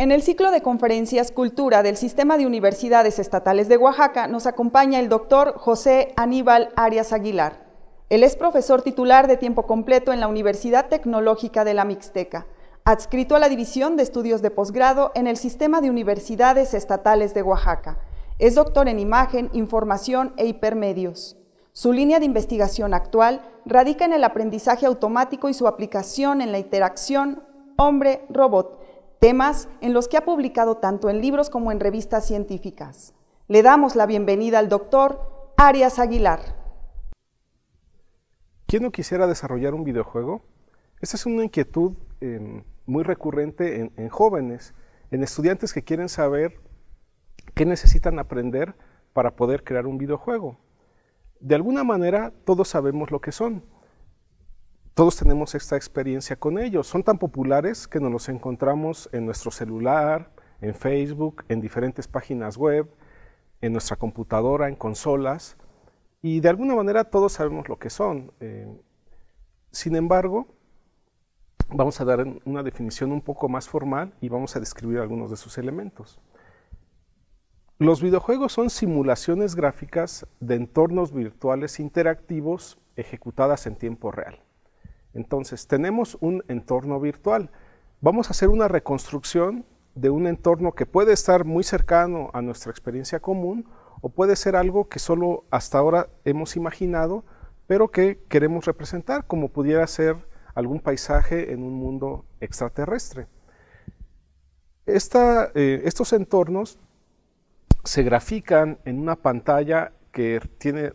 En el ciclo de conferencias Cultura del Sistema de Universidades Estatales de Oaxaca nos acompaña el doctor José Aníbal Arias Aguilar. Él es profesor titular de tiempo completo en la Universidad Tecnológica de la Mixteca, adscrito a la División de Estudios de Posgrado en el Sistema de Universidades Estatales de Oaxaca. Es doctor en Imagen, Información e Hipermedios. Su línea de investigación actual radica en el aprendizaje automático y su aplicación en la interacción hombre-robot, temas en los que ha publicado tanto en libros como en revistas científicas. Le damos la bienvenida al doctor Arias Aguilar. ¿Quién no quisiera desarrollar un videojuego? Esta es una inquietud muy recurrente en jóvenes, en estudiantes que quieren saber qué necesitan aprender para poder crear un videojuego. De alguna manera, todos sabemos lo que son. Todos tenemos esta experiencia con ellos. Son tan populares que nos los encontramos en nuestro celular, en Facebook, en diferentes páginas web, en nuestra computadora, en consolas, y de alguna manera todos sabemos lo que son. Sin embargo, vamos a dar una definición un poco más formal y vamos a describir algunos de sus elementos. Los videojuegos son simulaciones gráficas de entornos virtuales interactivos ejecutadas en tiempo real. Entonces, tenemos un entorno virtual. Vamos a hacer una reconstrucción de un entorno que puede estar muy cercano a nuestra experiencia común o puede ser algo que solo hasta ahora hemos imaginado, pero que queremos representar, como pudiera ser algún paisaje en un mundo extraterrestre. Estos entornos se grafican en una pantalla que tiene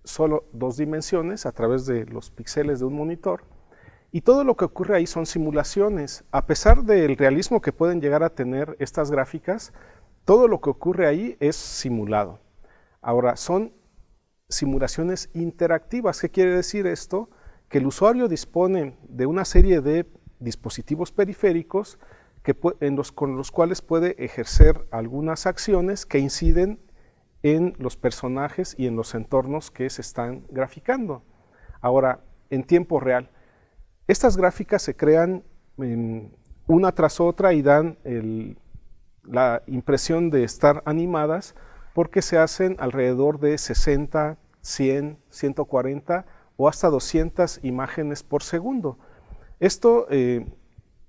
solo dos dimensiones a través de los píxeles de un monitor, y todo lo que ocurre ahí son simulaciones. A pesar del realismo que pueden llegar a tener estas gráficas, todo lo que ocurre ahí es simulado. Ahora, son simulaciones interactivas. ¿Qué quiere decir esto? Que el usuario dispone de una serie de dispositivos periféricos con los cuales puede ejercer algunas acciones que inciden en los personajes y en los entornos que se están graficando. Ahora, en tiempo real, estas gráficas se crean una tras otra y dan la impresión de estar animadas porque se hacen alrededor de 60, 100, 140 o hasta 200 imágenes por segundo. Esto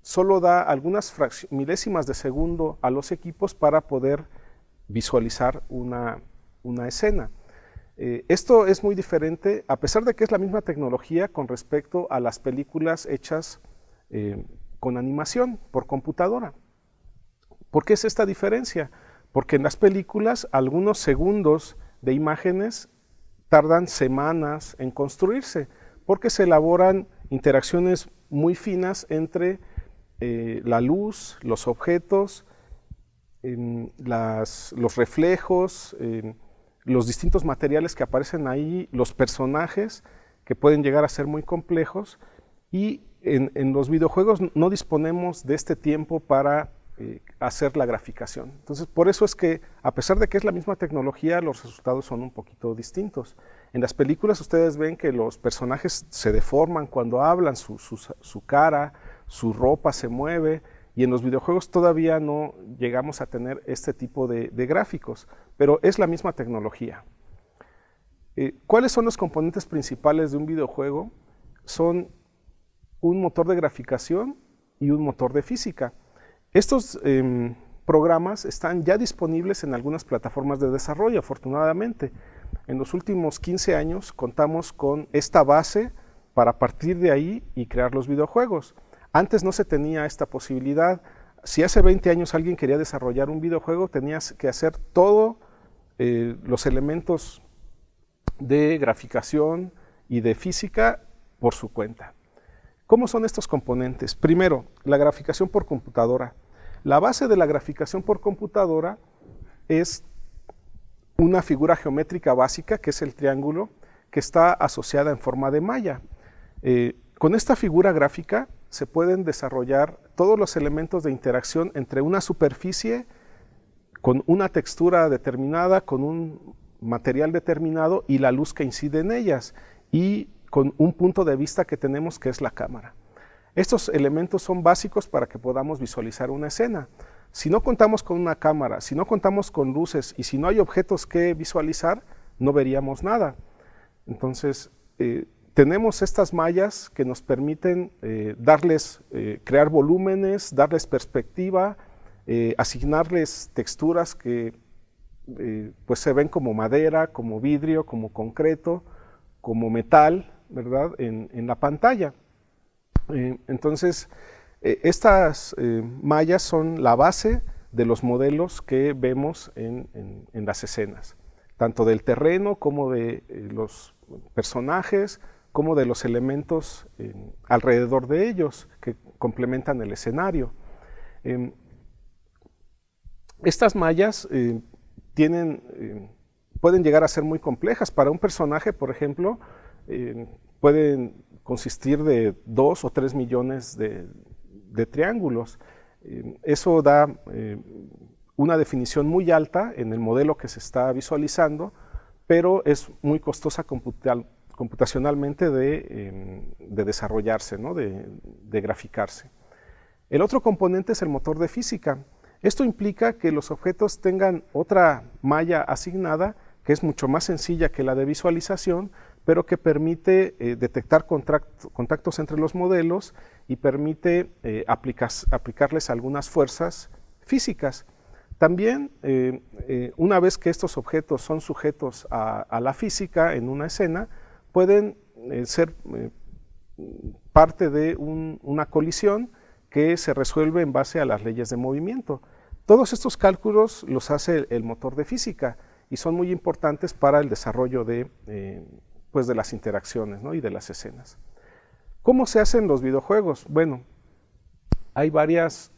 solo da algunas milésimas de segundo a los equipos para poder visualizar una escena. Esto es muy diferente, a pesar de que es la misma tecnología con respecto a las películas hechas con animación por computadora. ¿Por qué es esta diferencia? Porque en las películas algunos segundos de imágenes tardan semanas en construirse, porque se elaboran interacciones muy finas entre la luz, los objetos, los reflejos, los distintos materiales que aparecen ahí, los personajes que pueden llegar a ser muy complejos, y en los videojuegos no disponemos de este tiempo para hacer la graficación. Entonces, por eso es que, a pesar de que es la misma tecnología, los resultados son un poquito distintos. En las películas ustedes ven que los personajes se deforman cuando hablan, su cara, su ropa se mueve, y en los videojuegos todavía no llegamos a tener este tipo de gráficos, pero es la misma tecnología. ¿Cuáles son los componentes principales de un videojuego? Son un motor de graficación y un motor de física. Estos programas están ya disponibles en algunas plataformas de desarrollo, afortunadamente. En los últimos 15 años contamos con esta base para partir de ahí y crear los videojuegos. Antes no se tenía esta posibilidad. Si hace 20 años alguien quería desarrollar un videojuego, tenías que hacer todos los elementos de graficación y de física por su cuenta. ¿Cómo son estos componentes? Primero, la graficación por computadora. La base de la graficación por computadora es una figura geométrica básica, que es el triángulo, que está asociada en forma de malla. Con esta figura gráfica se pueden desarrollar todos los elementos de interacción entre una superficie con una textura determinada, con un material determinado y la luz que incide en ellas, y con un punto de vista que tenemos, que es la cámara. Estos elementos son básicos para que podamos visualizar una escena. Si no contamos con una cámara, si no contamos con luces y si no hay objetos que visualizar, no veríamos nada. Entonces, tenemos estas mallas que nos permiten crear volúmenes, darles perspectiva, asignarles texturas que pues se ven como madera, como vidrio, como concreto, como metal, ¿verdad?, en la pantalla. Entonces, estas mallas son la base de los modelos que vemos en las escenas, tanto del terreno como de los personajes, como de los elementos alrededor de ellos que complementan el escenario. Estas mallas pueden llegar a ser muy complejas. Para un personaje, por ejemplo, pueden consistir de 2 o 3 millones de triángulos. Eso da una definición muy alta en el modelo que se está visualizando, pero es muy costosa computacionalmente de desarrollarse, ¿no?, de graficarse. El otro componente es el motor de física. Esto implica que los objetos tengan otra malla asignada, que es mucho más sencilla que la de visualización, pero que permite detectar contactos entre los modelos y permite aplicarles algunas fuerzas físicas. También, una vez que estos objetos son sujetos a la física en una escena, pueden ser parte de una colisión que se resuelve en base a las leyes de movimiento. Todos estos cálculos los hace el motor de física y son muy importantes para el desarrollo de las interacciones, ¿no?, y de las escenas. ¿Cómo se hacen los videojuegos? Bueno, hay varios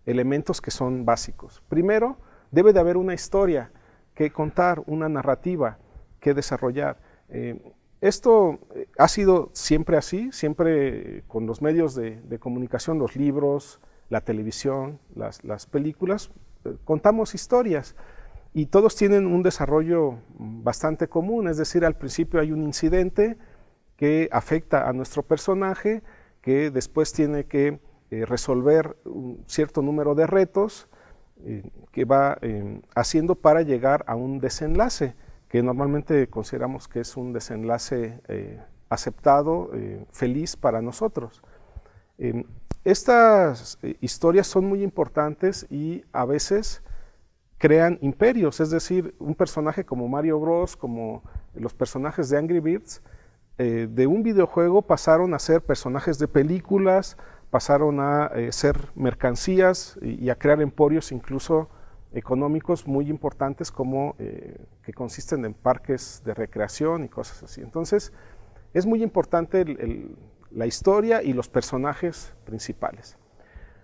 elementos que son básicos. Primero, debe de haber una historia que contar, una narrativa que desarrollar. Esto ha sido siempre así, siempre con los medios de comunicación, los libros, la televisión, las películas, contamos historias y todos tienen un desarrollo bastante común, es decir, al principio hay un incidente que afecta a nuestro personaje, que después tiene que resolver un cierto número de retos que va haciendo para llegar a un desenlace, que normalmente consideramos que es un desenlace aceptado, feliz para nosotros. Estas historias son muy importantes y a veces crean imperios, es decir, un personaje como Mario Bros, como los personajes de Angry Birds, de un videojuego pasaron a ser personajes de películas, pasaron a ser mercancías y a crear emporios incluso económicos muy importantes como que consisten en parques de recreación y cosas así. Entonces, es muy importante la historia y los personajes principales.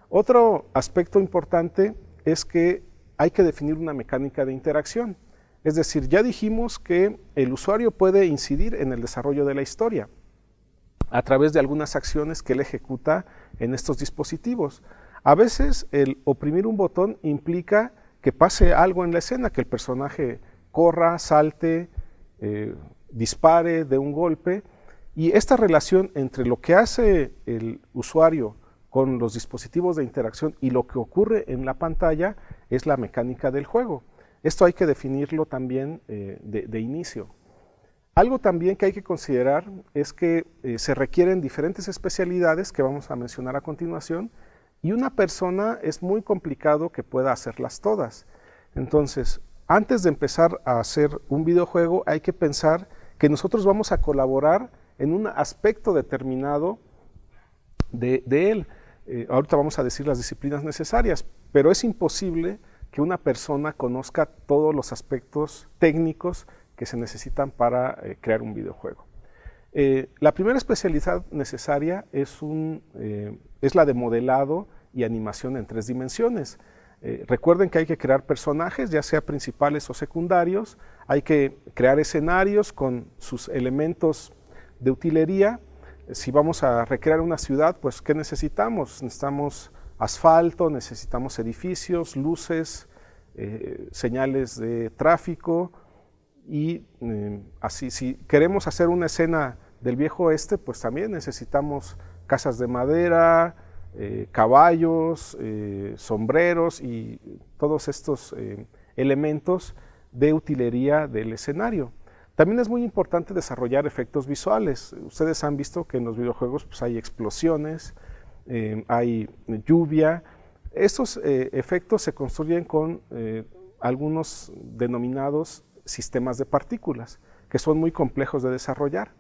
Otro aspecto importante es que hay que definir una mecánica de interacción. Es decir, ya dijimos que el usuario puede incidir en el desarrollo de la historia a través de algunas acciones que él ejecuta en estos dispositivos. A veces el oprimir un botón implica que pase algo en la escena, que el personaje corra, salte, dispare de un golpe, y esta relación entre lo que hace el usuario con los dispositivos de interacción y lo que ocurre en la pantalla es la mecánica del juego. Esto hay que definirlo también de inicio. Algo también que hay que considerar es que se requieren diferentes especialidades que vamos a mencionar a continuación, y una persona es muy complicado que pueda hacerlas todas. Entonces, antes de empezar a hacer un videojuego, hay que pensar que nosotros vamos a colaborar en un aspecto determinado de él. Ahorita vamos a decir las disciplinas necesarias, pero es imposible que una persona conozca todos los aspectos técnicos que se necesitan para crear un videojuego. La primera especialidad necesaria es la de modelado y animación en 3 dimensiones. Recuerden que hay que crear personajes, ya sea principales o secundarios, hay que crear escenarios con sus elementos de utilería. Si vamos a recrear una ciudad, pues ¿qué necesitamos? Necesitamos asfalto, necesitamos edificios, luces, señales de tráfico, y así, si queremos hacer una escena del viejo oeste, pues también necesitamos casas de madera, caballos, sombreros y todos estos elementos de utilería del escenario. También es muy importante desarrollar efectos visuales. Ustedes han visto que en los videojuegos pues, hay explosiones, hay lluvia. Estos efectos se construyen con algunos denominados sistemas de partículas, que son muy complejos de desarrollar.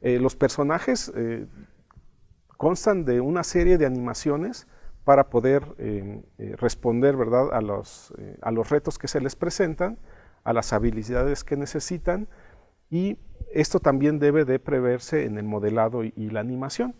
Los personajes constan de una serie de animaciones para poder responder, ¿verdad?, a los retos que se les presentan, a las habilidades que necesitan, y esto también debe de preverse en el modelado y la animación.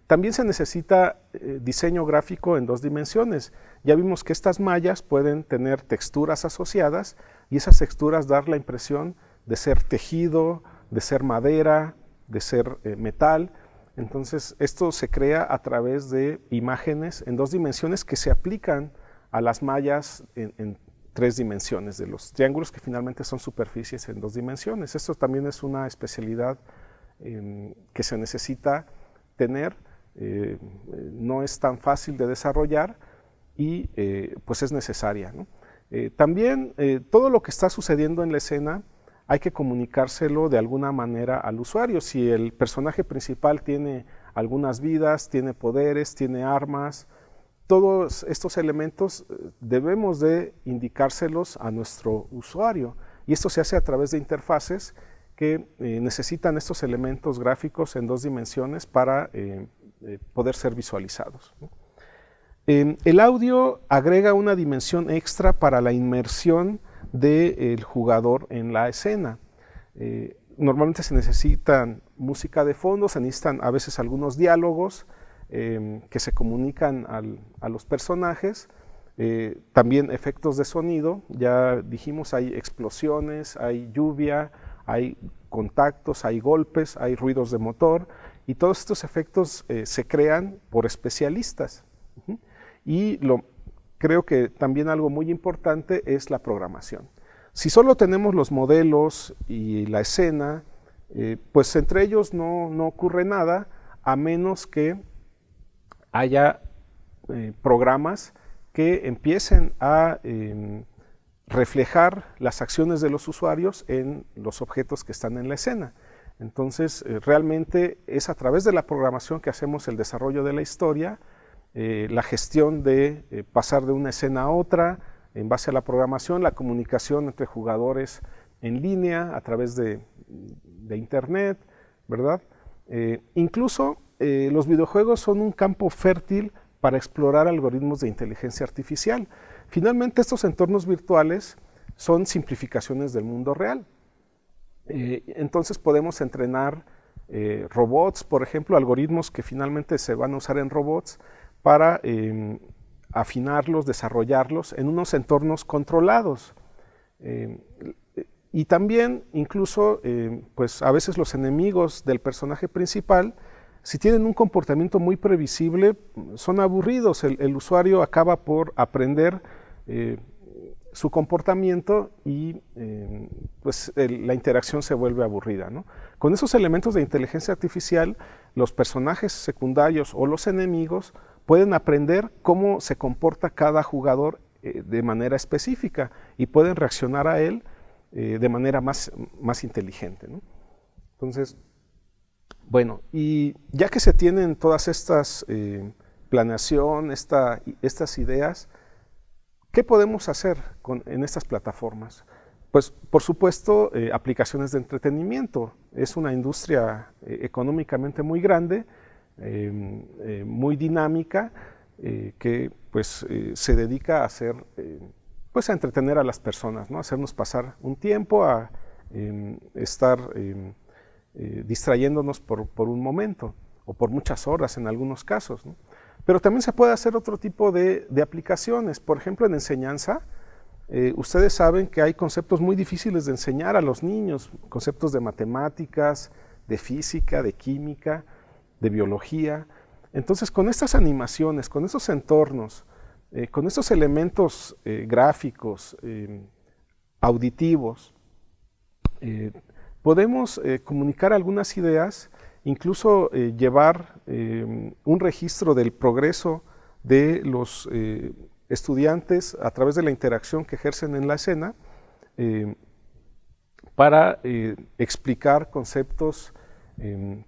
También se necesita diseño gráfico en 2 dimensiones. Ya vimos que estas mallas pueden tener texturas asociadas y esas texturas dar la impresión de ser tejido, de ser madera, de ser metal. Entonces esto se crea a través de imágenes en 2 dimensiones que se aplican a las mallas en 3 dimensiones, de los triángulos que finalmente son superficies en 2 dimensiones. Esto también es una especialidad que se necesita tener, no es tan fácil de desarrollar y pues es necesaria, ¿no? También todo lo que está sucediendo en la escena hay que comunicárselo de alguna manera al usuario. Si el personaje principal tiene algunas vidas, tiene poderes, tiene armas, todos estos elementos debemos de indicárselos a nuestro usuario, y esto se hace a través de interfaces que necesitan estos elementos gráficos en 2 dimensiones para poder ser visualizados, ¿no? El audio agrega una dimensión extra para la inmersión del jugador en la escena. Normalmente se necesitan música de fondo, se necesitan a veces algunos diálogos que se comunican a los personajes, también efectos de sonido. Ya dijimos, hay explosiones, hay lluvia, hay contactos, hay golpes, hay ruidos de motor, y todos estos efectos se crean por especialistas. Y creo que también algo muy importante es la programación. Si solo tenemos los modelos y la escena, pues entre ellos no ocurre nada, a menos que haya programas que empiecen a reflejar las acciones de los usuarios en los objetos que están en la escena. Entonces, realmente es a través de la programación que hacemos el desarrollo de la historia, la gestión de pasar de una escena a otra, en base a la programación, la comunicación entre jugadores en línea, a través de internet, ¿verdad? Incluso los videojuegos son un campo fértil para explorar algoritmos de inteligencia artificial. Finalmente, estos entornos virtuales son simplificaciones del mundo real. Entonces podemos entrenar robots, por ejemplo, algoritmos que finalmente se van a usar en robots para afinarlos, desarrollarlos en unos entornos controlados. Y también, incluso, pues a veces los enemigos del personaje principal, si tienen un comportamiento muy previsible, son aburridos. El usuario acaba por aprender su comportamiento y pues la interacción se vuelve aburrida, ¿no? Con esos elementos de inteligencia artificial, los personajes secundarios o los enemigos pueden aprender cómo se comporta cada jugador de manera específica y pueden reaccionar a él de manera más inteligente, ¿no? Entonces, bueno, y ya que se tienen todas estas planeación, estas ideas, ¿qué podemos hacer en estas plataformas? Pues, por supuesto, aplicaciones de entretenimiento. Es una industria económicamente muy grande, muy dinámica, que pues se dedica a hacer, pues a entretener a las personas, ¿no? A hacernos pasar un tiempo, a estar distrayéndonos por un momento o por muchas horas en algunos casos, ¿no? Pero también se puede hacer otro tipo de aplicaciones. Por ejemplo, en enseñanza, ustedes saben que hay conceptos muy difíciles de enseñar a los niños, conceptos de matemáticas, de física, de química, de biología. Entonces, con estas animaciones, con estos entornos, con estos elementos gráficos, auditivos, podemos comunicar algunas ideas incluso llevar un registro del progreso de los estudiantes a través de la interacción que ejercen en la escena para explicar conceptos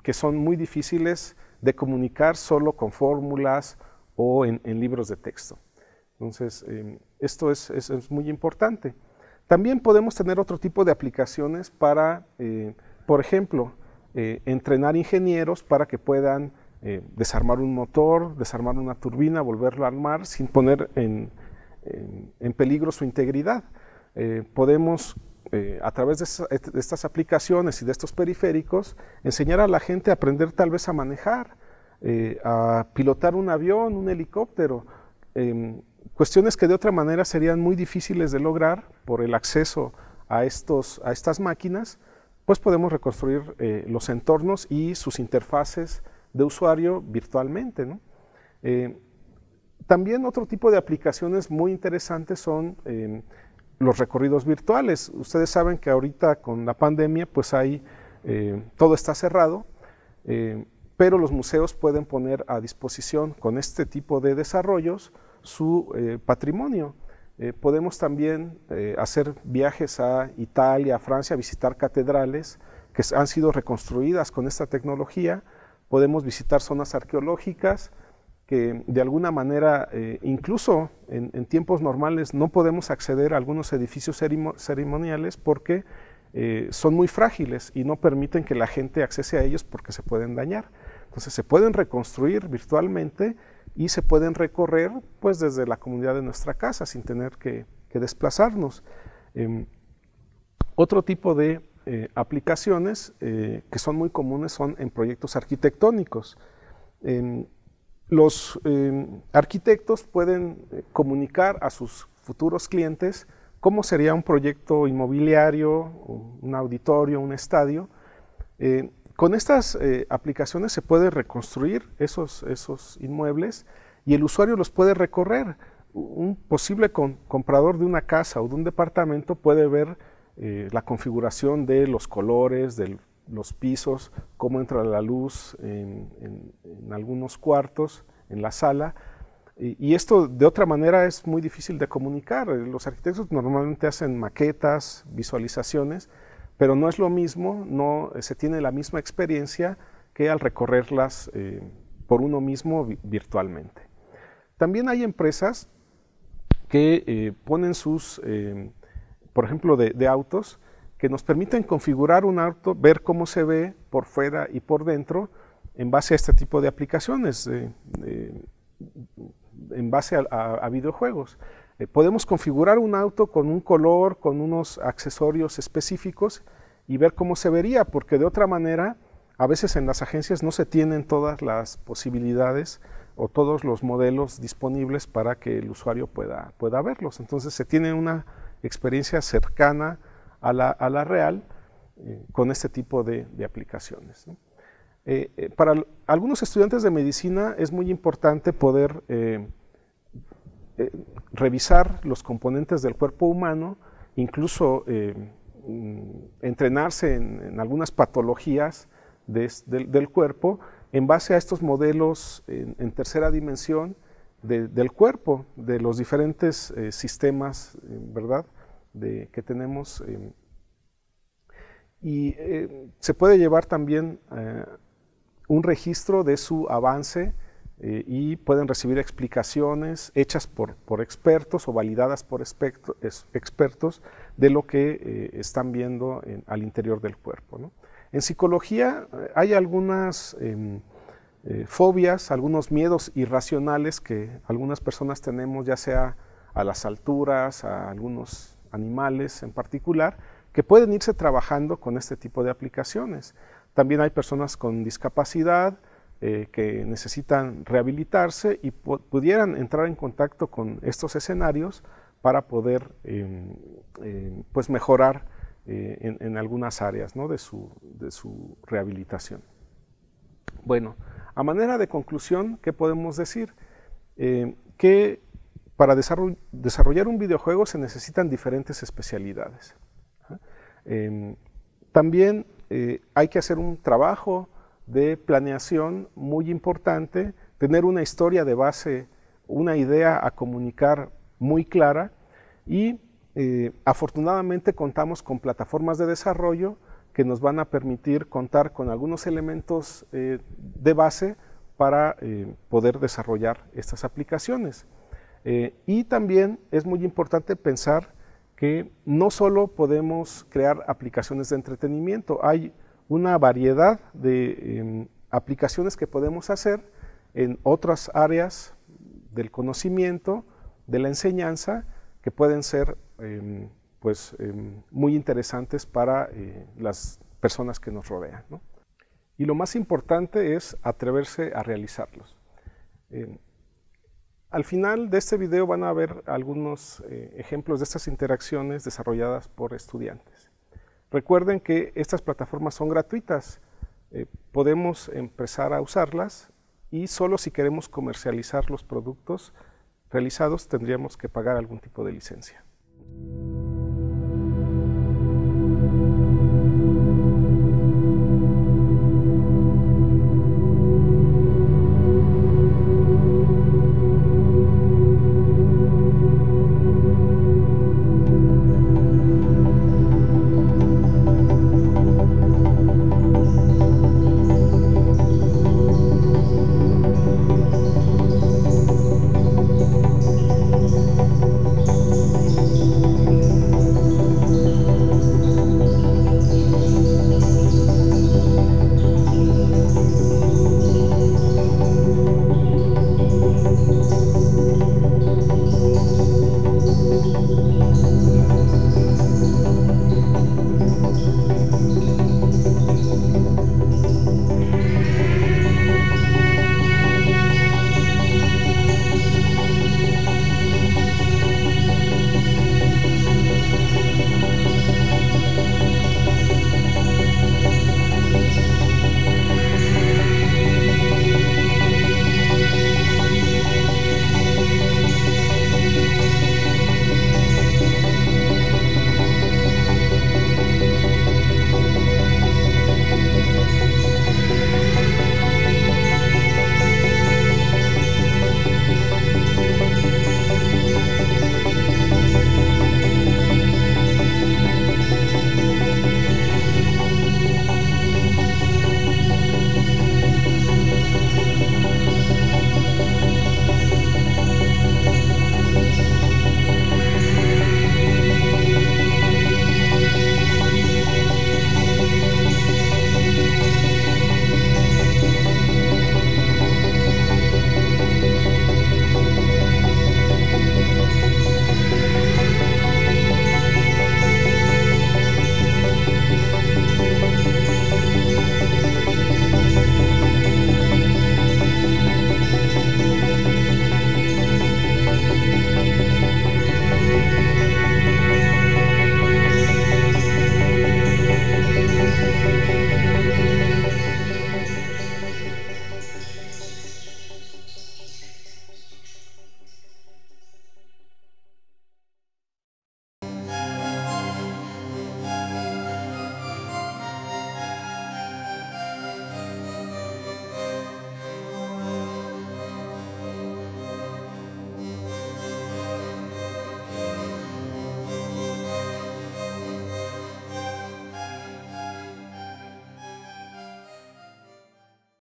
que son muy difíciles de comunicar solo con fórmulas o en libros de texto. Entonces, esto es muy importante. También podemos tener otro tipo de aplicaciones para, por ejemplo, entrenar ingenieros para que puedan desarmar un motor, desarmar una turbina, volverlo a armar sin poner en peligro su integridad. Podemos, a través de estas aplicaciones y de estos periféricos, enseñar a la gente a aprender tal vez a manejar, a pilotar un avión, un helicóptero, cuestiones que de otra manera serían muy difíciles de lograr por el acceso a estas máquinas. Pues podemos reconstruir los entornos y sus interfaces de usuario virtualmente, ¿no? También otro tipo de aplicaciones muy interesantes son los recorridos virtuales. Ustedes saben que ahorita con la pandemia pues todo está cerrado, pero los museos pueden poner a disposición con este tipo de desarrollos su patrimonio. Podemos también hacer viajes a Italia, a Francia, a visitar catedrales que han sido reconstruidas con esta tecnología. Podemos visitar zonas arqueológicas que de alguna manera, incluso en tiempos normales, no podemos acceder a algunos edificios ceremoniales porque son muy frágiles y no permiten que la gente accese a ellos porque se pueden dañar. Entonces se pueden reconstruir virtualmente y se pueden recorrer pues desde la comunidad de nuestra casa sin tener que desplazarnos. Otro tipo de aplicaciones que son muy comunes son en proyectos arquitectónicos. Los arquitectos pueden comunicar a sus futuros clientes cómo sería un proyecto inmobiliario, un auditorio, un estadio. Con estas aplicaciones se puede reconstruir esos inmuebles y el usuario los puede recorrer. Un posible comprador de una casa o de un departamento puede ver la configuración de los colores, de los pisos, cómo entra la luz en algunos cuartos, en la sala. Y esto de otra manera es muy difícil de comunicar. Los arquitectos normalmente hacen maquetas, visualizaciones, pero no es lo mismo, no se tiene la misma experiencia que al recorrerlas por uno mismo virtualmente. También hay empresas que ponen sus, por ejemplo, de autos, que nos permiten configurar un auto, ver cómo se ve por fuera y por dentro en base a este tipo de aplicaciones, en base a videojuegos. Podemos configurar un auto con un color, con unos accesorios específicos y ver cómo se vería, porque de otra manera, a veces en las agencias no se tienen todas las posibilidades o todos los modelos disponibles para que el usuario pueda verlos. Entonces se tiene una experiencia cercana a la real con este tipo de aplicaciones, ¿no? Para algunos estudiantes de medicina es muy importante poder revisar los componentes del cuerpo humano, incluso entrenarse en algunas patologías del cuerpo en base a estos modelos en tercera dimensión del cuerpo, de los diferentes sistemas, ¿verdad?, que tenemos. Y se puede llevar también un registro de su avance y pueden recibir explicaciones hechas por expertos o validadas por expertos de lo que están viendo al interior del cuerpo, ¿no? En psicología hay algunas fobias, algunos miedos irracionales que algunas personas tenemos, ya sea a las alturas, a algunos animales en particular, que pueden irse trabajando con este tipo de aplicaciones. También hay personas con discapacidad que necesitan rehabilitarse y pudieran entrar en contacto con estos escenarios para poder pues mejorar en algunas áreas, ¿no?, de su rehabilitación. Bueno, a manera de conclusión, ¿qué podemos decir? Que para desarrollar un videojuego se necesitan diferentes especialidades. También hay que hacer un trabajo de planeación muy importante, tener una historia de base, una idea a comunicar muy clara y afortunadamente contamos con plataformas de desarrollo que nos van a permitir contar con algunos elementos de base para poder desarrollar estas aplicaciones. Y también es muy importante pensar que no solo podemos crear aplicaciones de entretenimiento, hay una variedad de aplicaciones que podemos hacer en otras áreas del conocimiento, de la enseñanza, que pueden ser muy interesantes para las personas que nos rodean, ¿no? Y lo más importante es atreverse a realizarlos. Al final de este video van a ver algunos ejemplos de estas interacciones desarrolladas por estudiantes. Recuerden que estas plataformas son gratuitas, podemos empezar a usarlas y solo si queremos comercializar los productos realizados tendríamos que pagar algún tipo de licencia.